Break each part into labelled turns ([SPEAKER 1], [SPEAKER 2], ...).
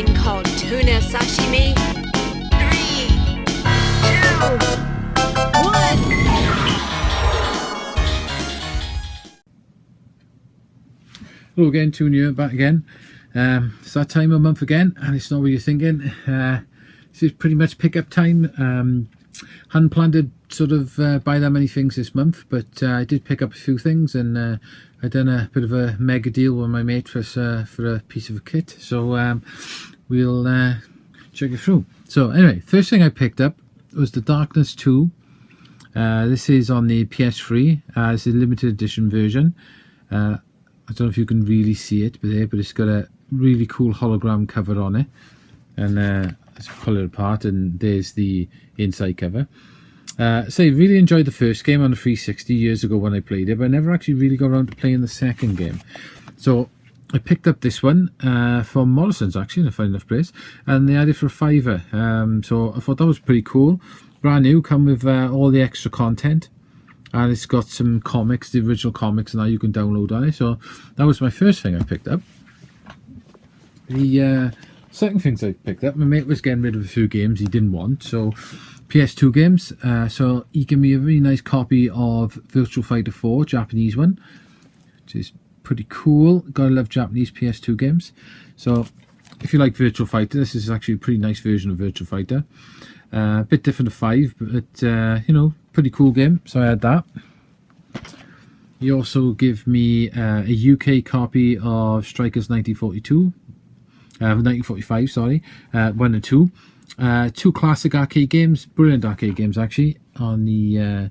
[SPEAKER 1] something called tuna sashimi. 3, 2, 1.
[SPEAKER 2] Hello again, Tunia, back again. It's that time of month again, and it's not what you're thinking. This is pretty much pick-up time. Hadn't planned to sort of buy that many things this month, but I did pick up a few things, and I done a bit of a mega deal with my mate for a piece of a kit. So we'll check it through. So anyway, first thing I picked up was the Darkness 2. This is on the PS3. It's a limited edition version. I don't know if you can really see it, but it's got a really cool hologram cover on it. And let's pull it apart, and there's the inside cover. So I really enjoyed the first game on the 360 years ago when I played it, but I never actually really got around to playing the second game. So I picked up this one from Morrison's, actually, in a fine enough place, and they had it for £5. So I thought that was pretty cool. Brand new, come with all the extra content. And it's got some comics, the original comics, and now you can download on it. So that was my first thing I picked up. The second things I picked up, my mate was getting rid of a few games he didn't want. So PS2 games. So he gave me a really nice copy of Virtua Fighter 4, Japanese one, which is pretty cool. Gotta love Japanese PS2 games. So if you like Virtua Fighter, this is actually a pretty nice version of Virtua Fighter. A bit different to 5, but you know, pretty cool game. So I had that. He also gave me a UK copy of Strikers 1945, sorry, 1 and 2. Two classic arcade games, brilliant arcade games actually, on the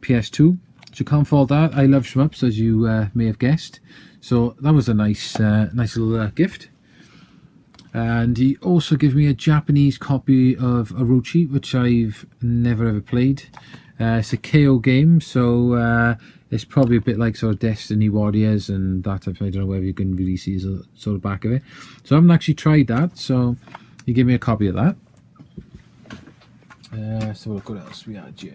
[SPEAKER 2] PS2. So you can't fault that. I love shmups, as you may have guessed. So that was a nice little gift. And he also gave me a Japanese copy of Orochi, which I've never ever played. It's a KO game, so it's probably a bit like sort of Destiny Warriors and that type of, I don't know whether you can really see the sort of back of it. So I haven't actually tried that, so he gave me a copy of that. So look what else we had, yeah.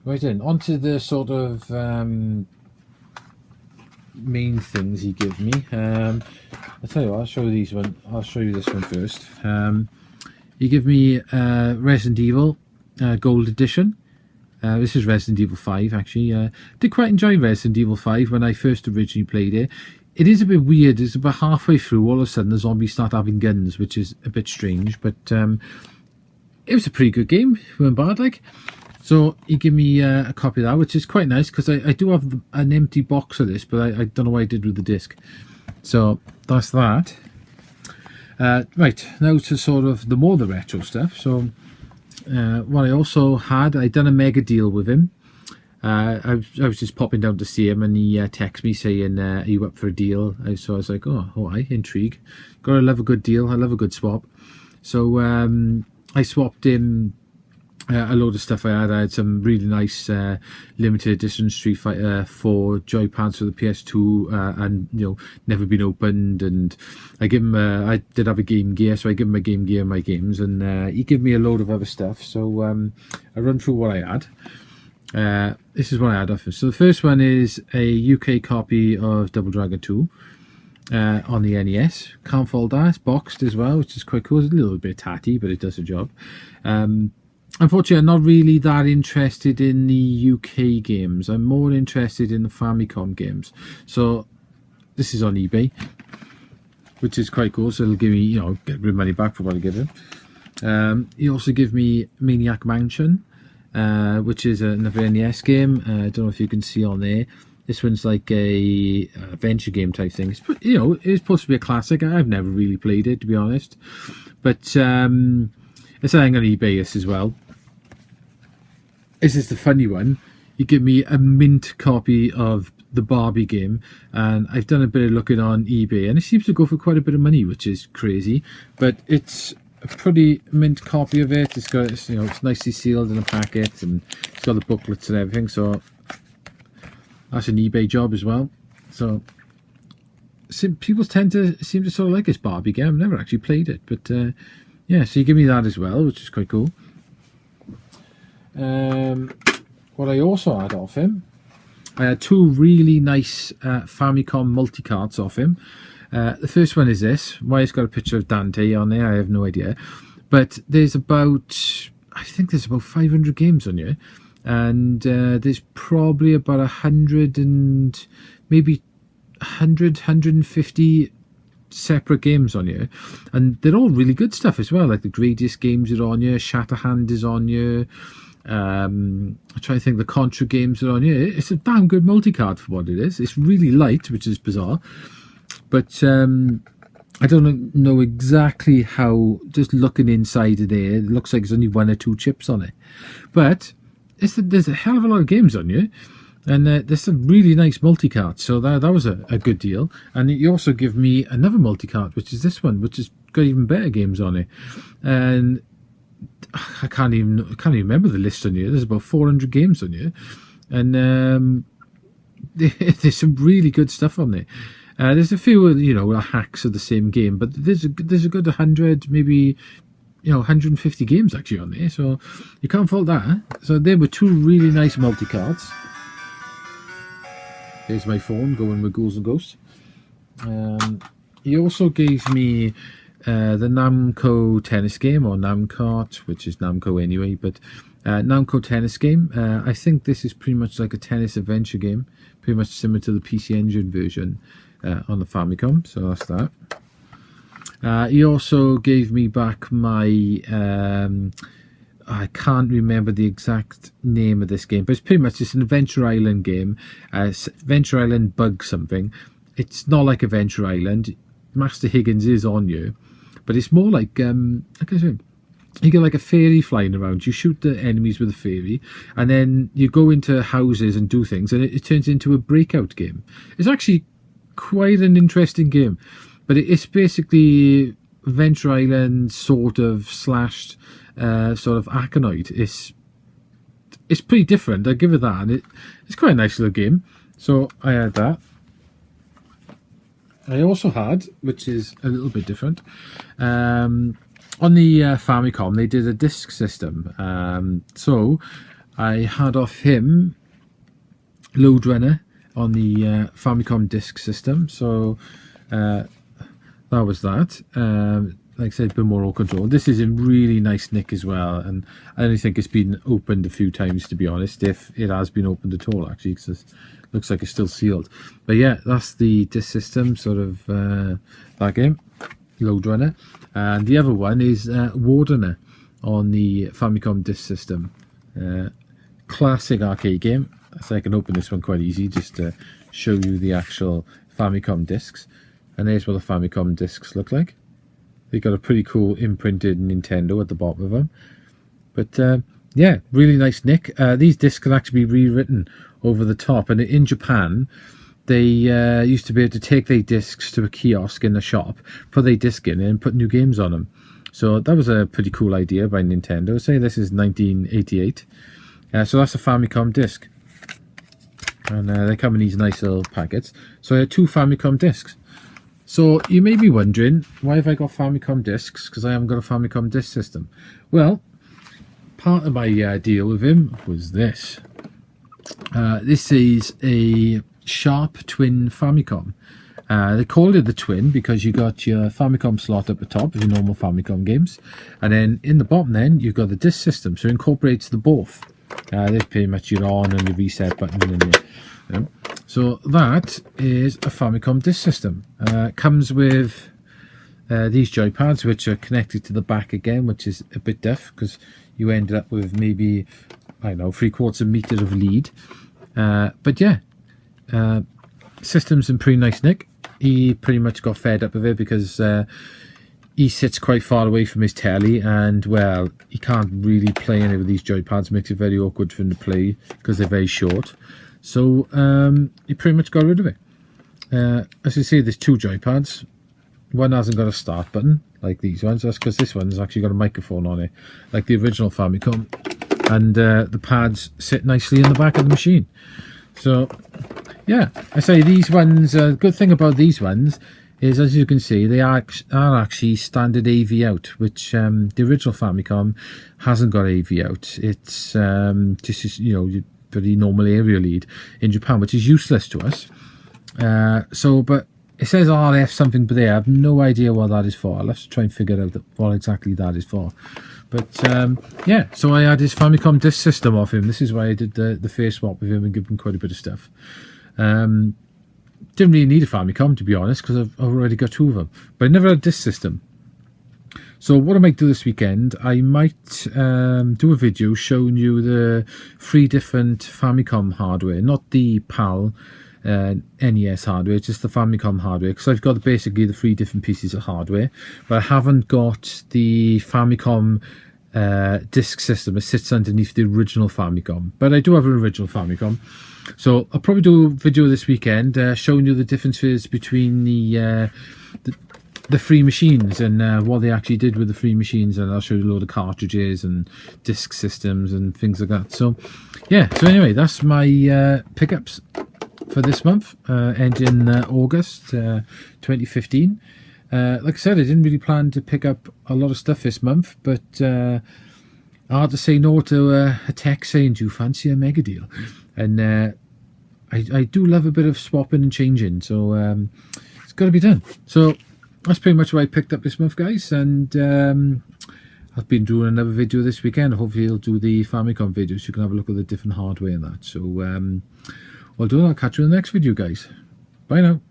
[SPEAKER 2] Right then, onto the sort of main things he gave me. I'll tell you what, I'll show you this one first. He gave me Resident Evil Gold Edition. This is Resident Evil 5 actually. Did quite enjoy Resident Evil 5 when I first originally played it. It is a bit weird. It's about halfway through, all of a sudden the zombies start having guns, which is a bit strange, but it was a pretty good game. It wasn't bad, like. So he gave me a copy of that, which is quite nice, because I do have an empty box of this, but I don't know what I did with the disc. So that's that. Right, now to sort of the retro stuff. So what I also had, I'd done a mega deal with him. I was just popping down to see him, and he texted me saying, are you up for a deal? So I was like, oh, I intrigue. Gotta love a good deal. I love a good swap. So I swapped him a load of stuff. I had some really nice limited edition Street Fighter 4 joypads for the PS2, and you know, never been opened. And I give him I did have a Game Gear, so I give him a Game Gear and my games, and he gave me a load of other stuff. So I run through what I had. This is what I had off him. So the first one is a UK copy of Double Dragon 2 on the NES. Can't fault that. It's boxed as well, which is quite cool. It's a little bit tatty, but it does the job. Unfortunately, I'm not really that interested in the UK games. I'm more interested in the Famicom games. So this is on eBay, which is quite cool. So it'll give me, you know, get rid of money back for what I give him. He also gave me Maniac Mansion, which is another NES game. I don't know if you can see on there. This one's like a adventure game type thing. It's, you know, it's supposed to be a classic. I've never really played it, to be honest. But it's saying on eBay this as well. This is the funny one. You give me a mint copy of the Barbie game, and I've done a bit of looking on eBay, and it seems to go for quite a bit of money, which is crazy. But it's a pretty mint copy of it. It's got, you know, it's nicely sealed in a packet, and it's got the booklets and everything. So that's an eBay job as well. So people tend to seem to sort of like this Barbie game. I've never actually played it, but yeah. So you give me that as well, which is quite cool. What I also had off him, I had two really nice Famicom multi-carts off him. The first one is this. Why it's got a picture of Dante on there, I have no idea. But there's about, I think there's about 500 games on here. And there's probably about 100 and maybe 150 separate games on here. And they're all really good stuff as well. Like the Gradius games are on here. Shatterhand is on here. I'm trying to think, the Contra games are on here. It's a damn good multi-card for what it is. It's really light, which is bizarre. But I don't know exactly how, just looking inside of there, it looks like there's only 1 or 2 chips on it. But there's a hell of a lot of games on here. And there's some really nice multi-card. So that was a good deal. And you also give me another multi-card, which is this one, which has got even better games on it. And I can't even remember the list on here. There's about 400 games on here. And there's some really good stuff on there. There's a few, hacks of the same game, but there's a good 100, maybe, 150 games actually on there. So you can't fault that. Huh? So there were 2 really nice multi-cards. Here's my phone going with Ghouls and Ghosts. He also gave me the Namco tennis game, or Namcart, which is Namco anyway, but Namco tennis game. I think this is pretty much like a tennis adventure game, pretty much similar to the PC Engine version on the Famicom, so that's that. He also gave me back my... I can't remember the exact name of this game, but it's pretty much just an Adventure Island game. Adventure Island Bug something. It's not like Adventure Island. Master Higgins is on you, but it's more like you get like a fairy flying around. You shoot the enemies with a fairy, and then you go into houses and do things, and it turns into a breakout game. It's actually quite an interesting game, but it's basically Adventure Island sort of slashed sort of Arkanoid. It's pretty different, I give it that, and it's quite a nice little game. So I had that. I also had, which is a little bit different, on the Famicom they did a disc system, so I had off him Load Runner on the Famicom disc system. So that was that. Like I said, a bit more all control. This is in really nice nick as well, and I only think it's been opened a few times, to be honest, if it has been opened at all, actually, because it looks like it's still sealed. But yeah, that's the disc system, sort of that game, Load Runner. And the other one is Wardener on the Famicom disc system. Classic arcade game. So I can open this one quite easy, just to show you the actual Famicom discs. And there's what the Famicom discs look like. They got a pretty cool imprinted Nintendo at the bottom of them. But yeah, really nice nick. These discs can actually be rewritten over the top. And in Japan, they used to be able to take their discs to a kiosk in the shop, put their disc in and put new games on them. So that was a pretty cool idea by Nintendo. Say this is 1988. So that's a Famicom disc. And they come in these nice little packets. So I had 2 Famicom discs. So you may be wondering, why have I got Famicom discs? Because I haven't got a Famicom disc system. Well, part of my deal with him was this. This is a Sharp Twin Famicom. They called it the Twin because you got your Famicom slot at the top of your normal Famicom games. And then in the bottom then, you've got the disc system. So it incorporates the both. There's pretty much your on and your reset button in there. So that is a Famicom disc system. Comes with these joypads, which are connected to the back again, which is a bit deaf because you ended up with maybe, I don't know, 3/4 meter of lead. But yeah, system's in pretty nice nick. He pretty much got fed up with it because he sits quite far away from his telly, and well, he can't really play any of these joypads. Makes it very awkward for him to play because they're very short. So he pretty much got rid of it. As you see, there's 2 joypads. One hasn't got a start button like these ones. That's because this one's actually got a microphone on it, like the original Famicom. And the pads sit nicely in the back of the machine. So yeah, I say these ones, the good thing about these ones is, as you can see, they are actually standard AV out, which the original Famicom hasn't got AV out. It's just, pretty normal area lead in Japan, which is useless to us. But it says RF something, but there, I have no idea what that is for. I'll have to try and figure out what exactly that is for. But yeah, so I had his Famicom disk system off him. This is why I did the face swap with him and give him quite a bit of stuff. Didn't really need a Famicom, to be honest, because I've already got 2 of them. But I never had a disk system. So what I might do this weekend, I might do a video showing you the 3 different Famicom hardware, not the PAL NES hardware, just the Famicom hardware, because I've got basically the 3 different pieces of hardware, but I haven't got the Famicom disk system. It sits underneath the original Famicom, but I do have an original Famicom. So I'll probably do a video this weekend showing you the differences between the 3 machines and what they actually did with the 3 machines, and I'll show you a load of cartridges and disk systems and things like that. So yeah, so anyway, that's my pickups for this month, ending August 2015. Like I said, I didn't really plan to pick up a lot of stuff this month, but hard to say no to a text saying, do you fancy a mega deal? And I do love a bit of swapping and changing, so it's got to be done. So that's pretty much what I picked up this month, guys, and I've been doing another video this weekend. Hopefully I'll do the Famicom video so you can have a look at the different hardware and that. So I'll do that. I'll catch you in the next video, guys. Bye now.